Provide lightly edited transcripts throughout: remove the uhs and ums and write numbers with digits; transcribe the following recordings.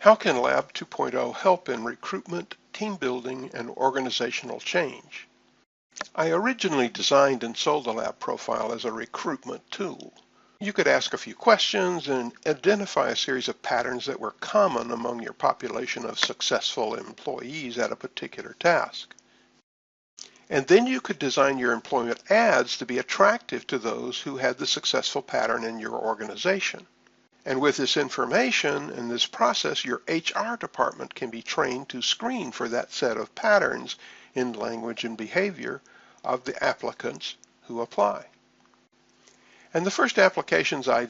How can Lab 2.0 help in recruitment, team building, and organizational change? I originally designed and sold the Lab profile as a recruitment tool. You could ask a few questions and identify a series of patterns that were common among your population of successful employees at a particular task. And then you could design your employment ads to be attractive to those who had the successful pattern in your organization. And with this information and this process, your HR department can be trained to screen for that set of patterns in language and behavior of the applicants who apply. And the first applications I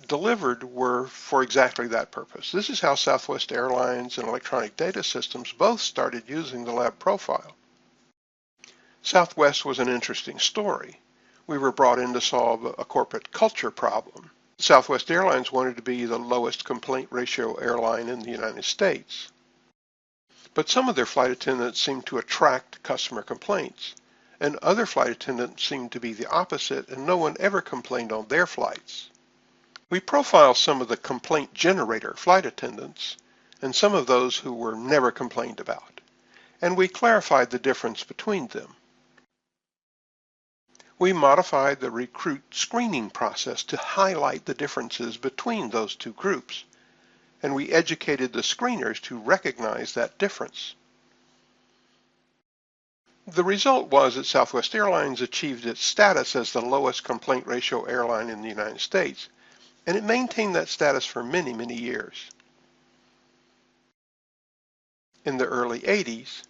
delivered were for exactly that purpose. This is how Southwest Airlines and Electronic Data Systems both started using the Lab profile. Southwest was an interesting story. We were brought in to solve a corporate culture problem. Southwest Airlines wanted to be the lowest complaint ratio airline in the United States. But some of their flight attendants seemed to attract customer complaints, and other flight attendants seemed to be the opposite, and no one ever complained on their flights. We profiled some of the complaint generator flight attendants, and some of those who were never complained about, and we clarified the difference between them. We modified the recruit screening process to highlight the differences between those two groups, and we educated the screeners to recognize that difference. The result was that Southwest Airlines achieved its status as the lowest complaint ratio airline in the United States, and it maintained that status for many, many years. In the early 80s,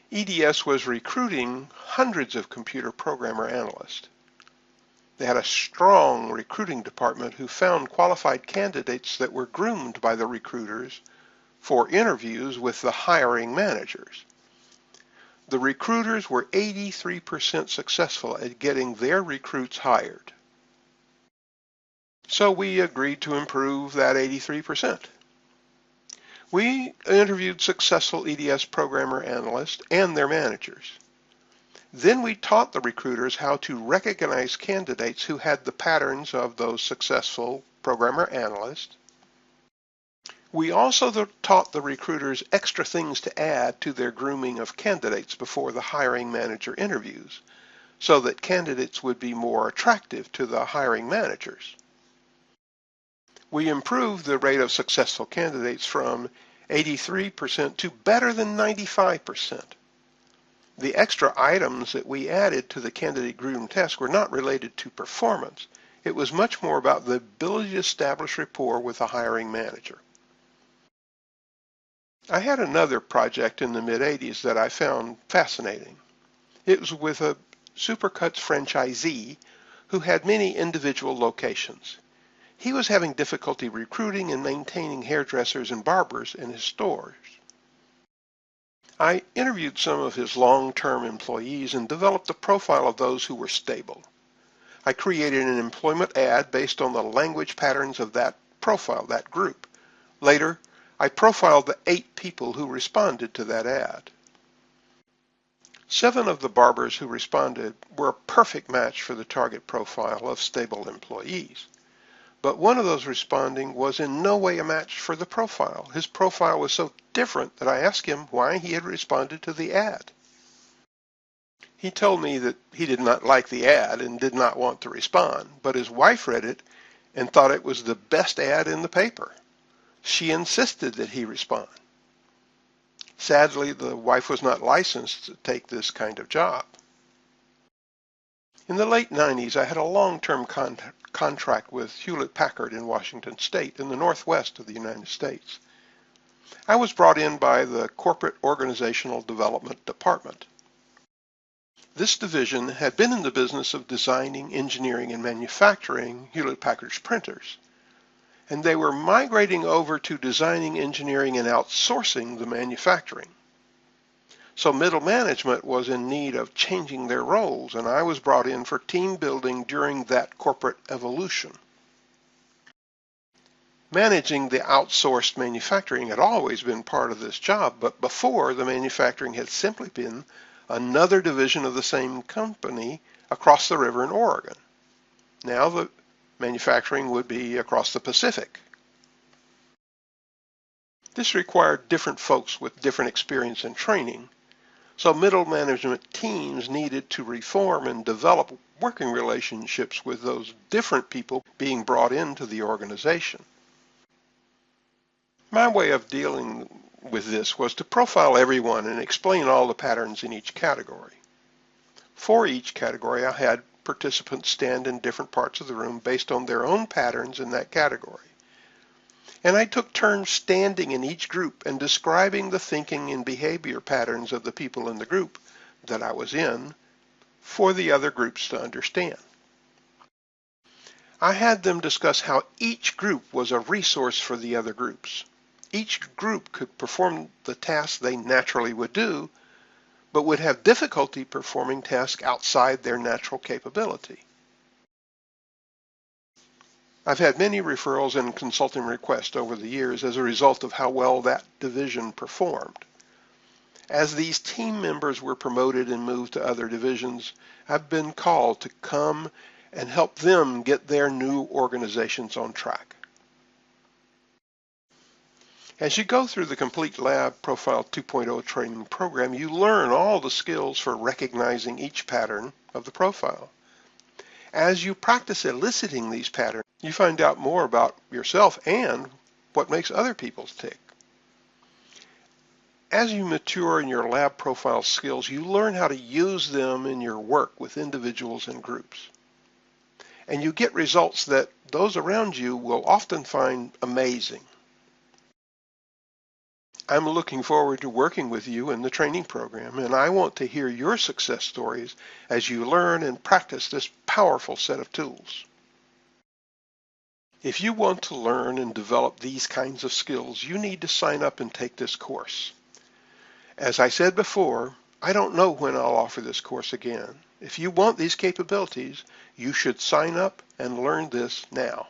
EDS was recruiting hundreds of computer programmer analysts. They had a strong recruiting department who found qualified candidates that were groomed by the recruiters for interviews with the hiring managers. The recruiters were 83% successful at getting their recruits hired. So we agreed to improve that 83%. We interviewed successful EDS programmer analysts and their managers. Then we taught the recruiters how to recognize candidates who had the patterns of those successful programmer analysts. We also taught the recruiters extra things to add to their grooming of candidates before the hiring manager interviews, so that candidates would be more attractive to the hiring managers. We improved the rate of successful candidates from 83% to better than 95%. The extra items that we added to the candidate groom test were not related to performance. It was much more about the ability to establish rapport with the hiring manager. I had another project in the mid-80s that I found fascinating. It was with a Supercuts franchisee who had many individual locations. He was having difficulty recruiting and maintaining hairdressers and barbers in his stores. I interviewed some of his long-term employees and developed a profile of those who were stable. I created an employment ad based on the language patterns of that profile, that group. Later, I profiled the 8 people who responded to that ad. 7 of the barbers who responded were a perfect match for the target profile of stable employees. But one of those responding was in no way a match for the profile. His profile was so different that I asked him why he had responded to the ad. He told me that he did not like the ad and did not want to respond, but his wife read it and thought it was the best ad in the paper. She insisted that he respond. Sadly, the wife was not licensed to take this kind of job. In the late 90s, I had a long-term contract with Hewlett-Packard in Washington State in the northwest of the United States. I was brought in by the Corporate Organizational Development Department. This division had been in the business of designing, engineering, and manufacturing Hewlett-Packard's printers, and they were migrating over to designing, engineering, and outsourcing the manufacturing. So middle management was in need of changing their roles, and I was brought in for team building during that corporate evolution. Managing the outsourced manufacturing had always been part of this job, but before, the manufacturing had simply been another division of the same company across the river in Oregon. Now the manufacturing would be across the Pacific. This required different folks with different experience and training, so middle management teams needed to reform and develop working relationships with those different people being brought into the organization. My way of dealing with this was to profile everyone and explain all the patterns in each category. For each category, I had participants stand in different parts of the room based on their own patterns in that category. And I took turns standing in each group and describing the thinking and behavior patterns of the people in the group that I was in for the other groups to understand. I had them discuss how each group was a resource for the other groups. Each group could perform the tasks they naturally would do, but would have difficulty performing tasks outside their natural capability. I've had many referrals and consulting requests over the years as a result of how well that division performed. As these team members were promoted and moved to other divisions, I've been called to come and help them get their new organizations on track. As you go through the Complete Lab Profile 2.0 training program, you learn all the skills for recognizing each pattern of the profile. As you practice eliciting these patterns, you find out more about yourself and what makes other people tick. As you mature in your lab profile skills, you learn how to use them in your work with individuals and groups. And you get results that those around you will often find amazing. I'm looking forward to working with you in the training program, and I want to hear your success stories as you learn and practice this powerful set of tools. If you want to learn and develop these kinds of skills, you need to sign up and take this course. As I said before, I don't know when I'll offer this course again. If you want these capabilities, you should sign up and learn this now.